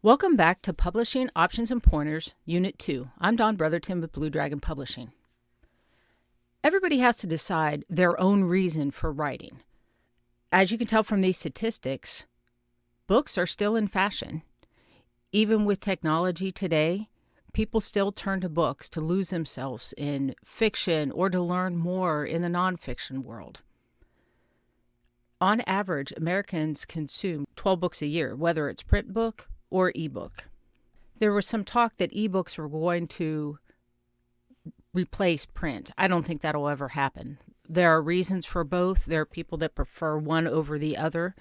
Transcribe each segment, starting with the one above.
Welcome back to Publishing Options and Pointers, Unit 2. I'm Dawn Brotherton with Blue Dragon Publishing. Everybody has to decide their own reason for writing. As you can tell from these statistics, books are still in fashion. Even with technology today, people still turn to books to lose themselves in fiction or to learn more in the nonfiction world. On average, Americans consume 12 books a year, whether it's print book or ebook. There was some talk that ebooks were going to replace print. I don't think that'll ever happen. There are reasons for both. There are people that prefer one over the other.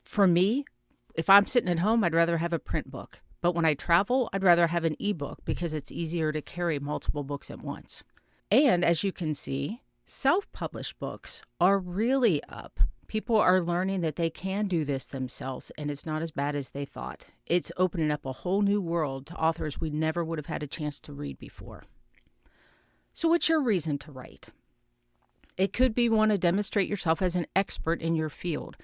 For me, if I'm sitting at home, I'd rather have a print book. But when I travel, I'd rather have an ebook because it's easier to carry multiple books at once. And as you can see, self-published books are really up. People are learning that they can do this themselves, and it's not as bad as they thought. It's opening up a whole new world to authors we never would have had a chance to read before. So what's your reason to write? It could be want to demonstrate yourself as an expert in your field.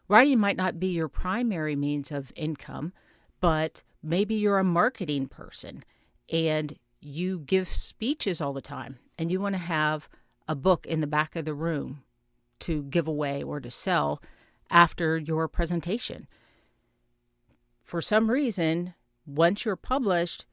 Writing might not be your primary means of income, but maybe you're a marketing person and you give speeches all the time, and you want to have a book in the back of the room to give away or to sell after your presentation. For some reason, once you're published,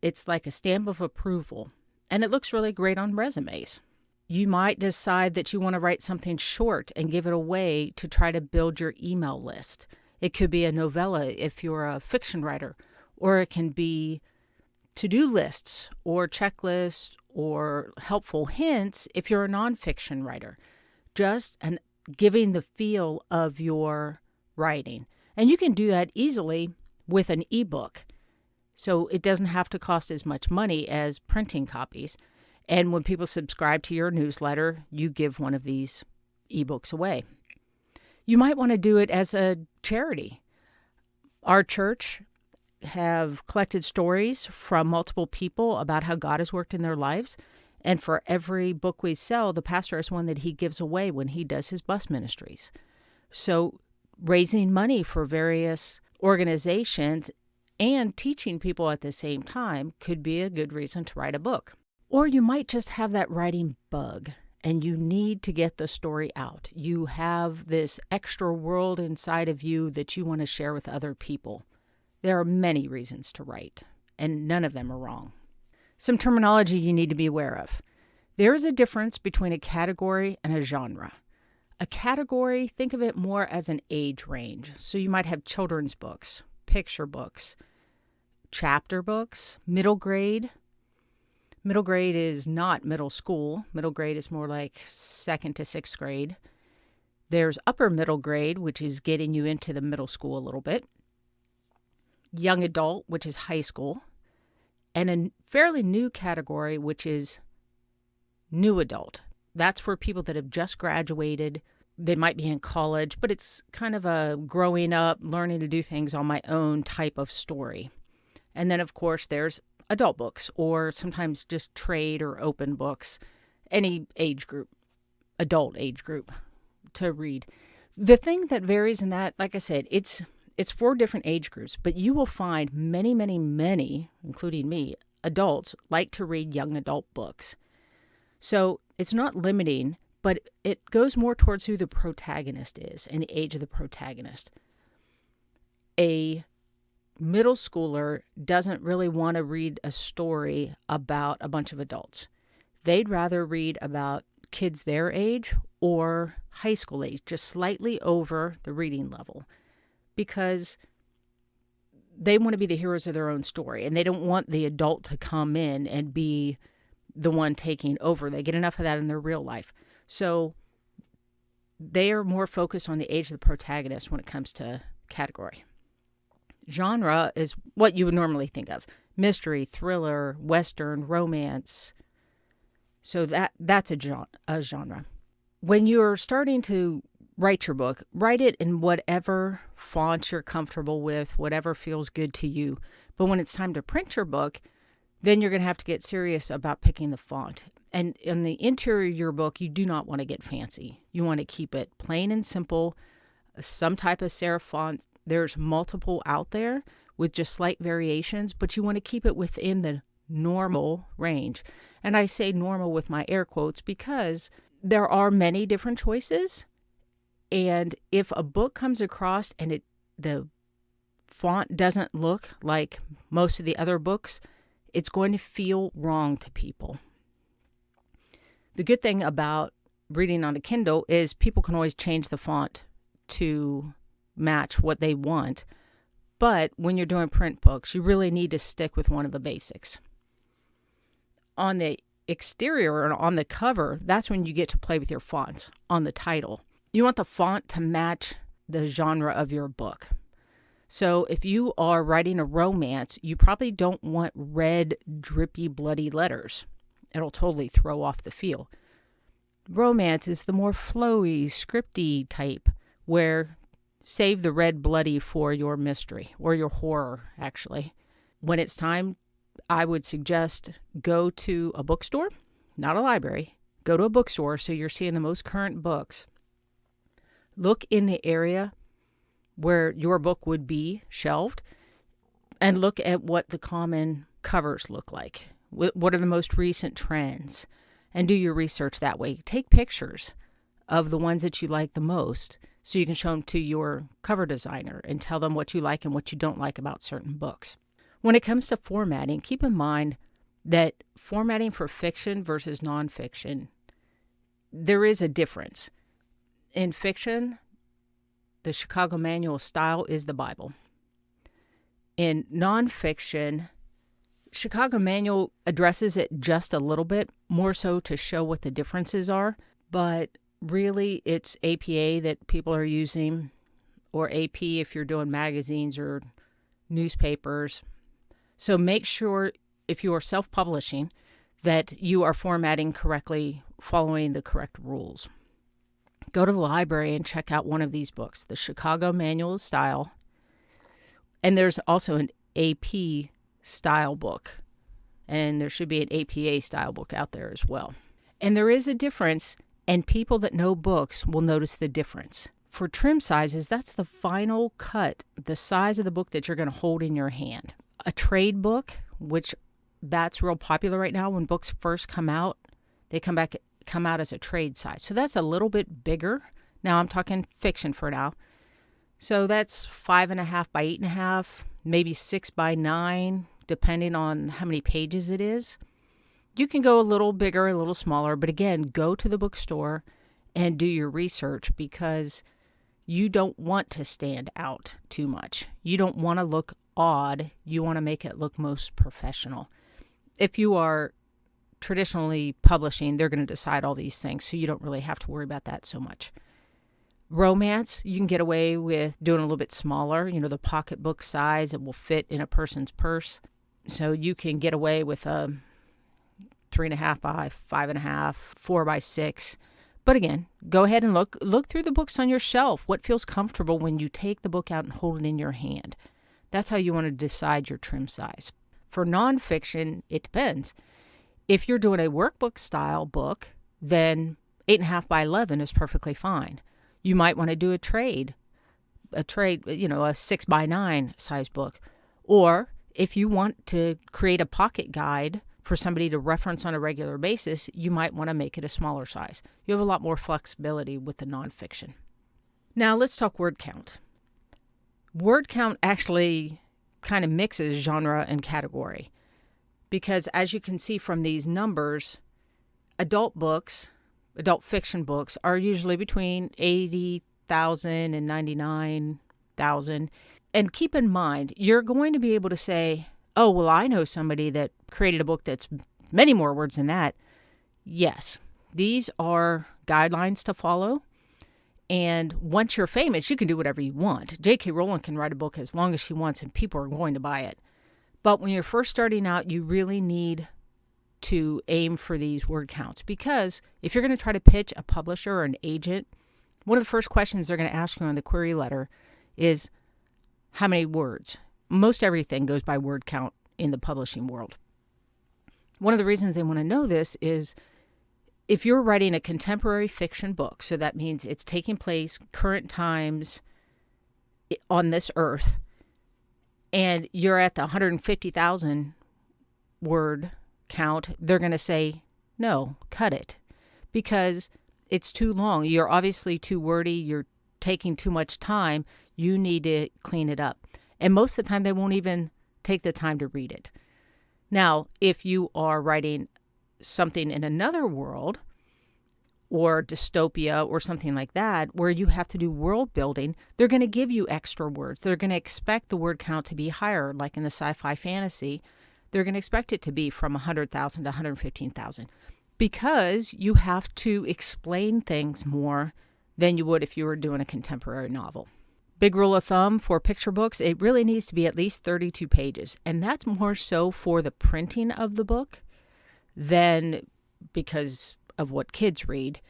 it's like a stamp of approval, and it looks really great on resumes. You might decide that you want to write something short and give it away to try to build your email list. It could be a novella if you're a fiction writer, or it can be to-do lists or checklists or helpful hints if you're a nonfiction writer. Just giving the feel of your writing. And you can do that easily with an ebook. So it doesn't have to cost as much money as printing copies. And when people subscribe to your newsletter, you give one of these ebooks away. You might want to do it as a charity. Our church have collected stories from multiple people about how God has worked in their lives. And for every book we sell, the pastor has one that he gives away when he does his bus ministries. So raising money for various organizations and teaching people at the same time could be a good reason to write a book. Or you might just have that writing bug and you need to get the story out. You have this extra world inside of you that you want to share with other people. There are many reasons to write, and none of them are wrong. Some terminology you need to be aware of. There is a difference between a category and a genre. A category, think of it more as an age range. So you might have children's books, picture books, chapter books, middle grade. Middle grade is not middle school. Middle grade is more like 2nd to 6th grade. There's upper middle grade, which is getting you into the middle school a little bit. Young adult, which is high school. And a fairly new category, which is new adult. That's for people that have just graduated. They might be in college, but it's kind of a growing up, learning to do things on my own type of story. And then, of course, there's adult books or sometimes just trade or open books, any age group, adult age group to read. The thing that varies in that, like I said, it's 4 different age groups, but you will find many, including me, adults like to read young adult books. So it's not limiting, but it goes more towards who the protagonist is and the age of the protagonist. A middle schooler doesn't really want to read a story about a bunch of adults. They'd rather read about kids their age or high school age, just slightly over the reading level, because they want to be the heroes of their own story, and they don't want the adult to come in and be the one taking over. They get enough of that in their real life. So they are more focused on the age of the protagonist when it comes to category. Genre is what you would normally think of. Mystery, thriller, western, romance. So that's a genre. When you're starting to write your book, write it in whatever font you're comfortable with, whatever feels good to you. But when it's time to print your book, then you're going to have to get serious about picking the font. And in the interior of your book, you do not want to get fancy. You want to keep it plain and simple, some type of serif font. There's multiple out there. with just slight variations, but you want to keep it within the normal range. And I say normal with my air quotes because there are many different choices. And if a book comes across and the font doesn't look like most of the other books, it's going to feel wrong to people. The good thing about reading on a Kindle is people can always change the font to match what they want. But when you're doing print books, you really need to stick with one of the basics. On the exterior or on the cover, that's when you get to play with your fonts on the title. You want the font to match the genre of your book. So if you are writing a romance, you probably don't want red, drippy, bloody letters. It'll totally throw off the feel. Romance is the more flowy, scripty type, where save the red bloody for your mystery or your horror, actually. When it's time, I would suggest go to a bookstore, not a library. Go to a bookstore so you're seeing the most current books. Look in the area where your book would be shelved and look at what the common covers look like. What are the most recent trends? And do your research that way. Take pictures of the ones that you like the most so you can show them to your cover designer and tell them what you like and what you don't like about certain books. When it comes to formatting, keep in mind that formatting for fiction versus nonfiction, there is a difference. In fiction, the Chicago Manual style is the Bible. In nonfiction, Chicago Manual addresses it just a little bit, more so to show what the differences are, but really it's APA that people are using, or AP if you're doing magazines or newspapers. So make sure, if you are self-publishing, that you are formatting correctly, following the correct rules. Go to the library and check out one of these books, the Chicago Manual of Style. And there's also an AP style book. And there should be an APA style book out there as well. And there is a difference, and people that know books will notice the difference. For trim sizes, that's the final cut, the size of the book that you're going to hold in your hand. A trade book, which that's real popular right now. When books first come out, they come out as a trade size. So that's a little bit bigger. Now I'm talking fiction for now. So that's 5.5 by 8.5, maybe 6 by 9, depending on how many pages it is. You can go a little bigger, a little smaller, but again, go to the bookstore and do your research because you don't want to stand out too much. You don't want to look odd. You want to make it look most professional. If you are traditionally publishing, they're going to decide all these things, so you don't really have to worry about that so much. Romance, you can get away with doing a little bit smaller, the pocketbook size. It will fit in a person's purse. So you can get away with a 3.5 by 5.5, 4 by 6. But again, go ahead and look through the books on your shelf. What feels comfortable when you take the book out and hold it in your hand? That's how you want to decide your trim size. For nonfiction, it depends. If you're doing a workbook style book, then 8.5 by 11 is perfectly fine. You might want to do a 6 by 9 size book. Or if you want to create a pocket guide for somebody to reference on a regular basis, you might want to make it a smaller size. You have a lot more flexibility with the nonfiction. Now let's talk word count. Word count actually kind of mixes genre and category because as you can see from these numbers, adult fiction books are usually between 80,000 and 99,000. And keep in mind, you're going to be able to say, oh, well, I know somebody that created a book that's many more words than that. Yes, these are guidelines to follow. And once you're famous, you can do whatever you want. J.K. Rowling can write a book as long as she wants, and people are going to buy it. But when you're first starting out, you really need to aim for these word counts. Because if you're going to try to pitch a publisher or an agent, one of the first questions they're going to ask you on the query letter is, how many words? Most everything goes by word count in the publishing world. One of the reasons they want to know this is if you're writing a contemporary fiction book, so that means it's taking place current times on this earth, and you're at the 150,000 word count, they're going to say, no, cut it, because it's too long. You're obviously too wordy. You're taking too much time. You need to clean it up. And most of the time, they won't even take the time to read it. Now, if you are writing something in another world or dystopia or something like that, where you have to do world building, they're going to give you extra words. They're going to expect the word count to be higher, like in the sci-fi fantasy. They're going to expect it to be from 100,000 to 115,000, because you have to explain things more than you would if you were doing a contemporary novel. Big rule of thumb for picture books, it really needs to be at least 32 pages. And that's more so for the printing of the book than because of what kids read.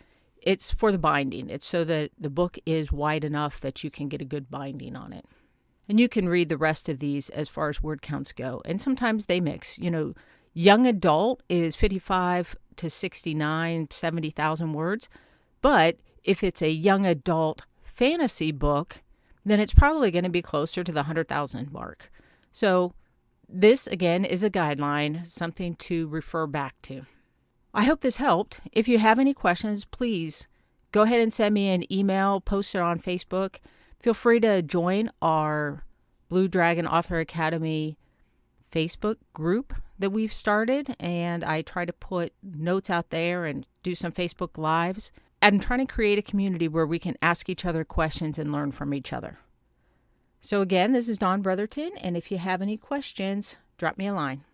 It's for the binding. It's so that the book is wide enough that you can get a good binding on it. And you can read the rest of these as far as word counts go. And sometimes they mix. Young adult is 55 to 69, 70,000 words. But if it's a young adult fantasy book, then it's probably going to be closer to the 100,000 mark. So this, again, is a guideline, something to refer back to. I hope this helped. If you have any questions, please go ahead and send me an email, post it on Facebook. Feel free to join our Blue Dragon Author Academy Facebook group that we've started, and I try to put notes out there and do some Facebook Lives. I'm trying to create a community where we can ask each other questions and learn from each other. So again, this is Dawn Brotherton, and if you have any questions, drop me a line.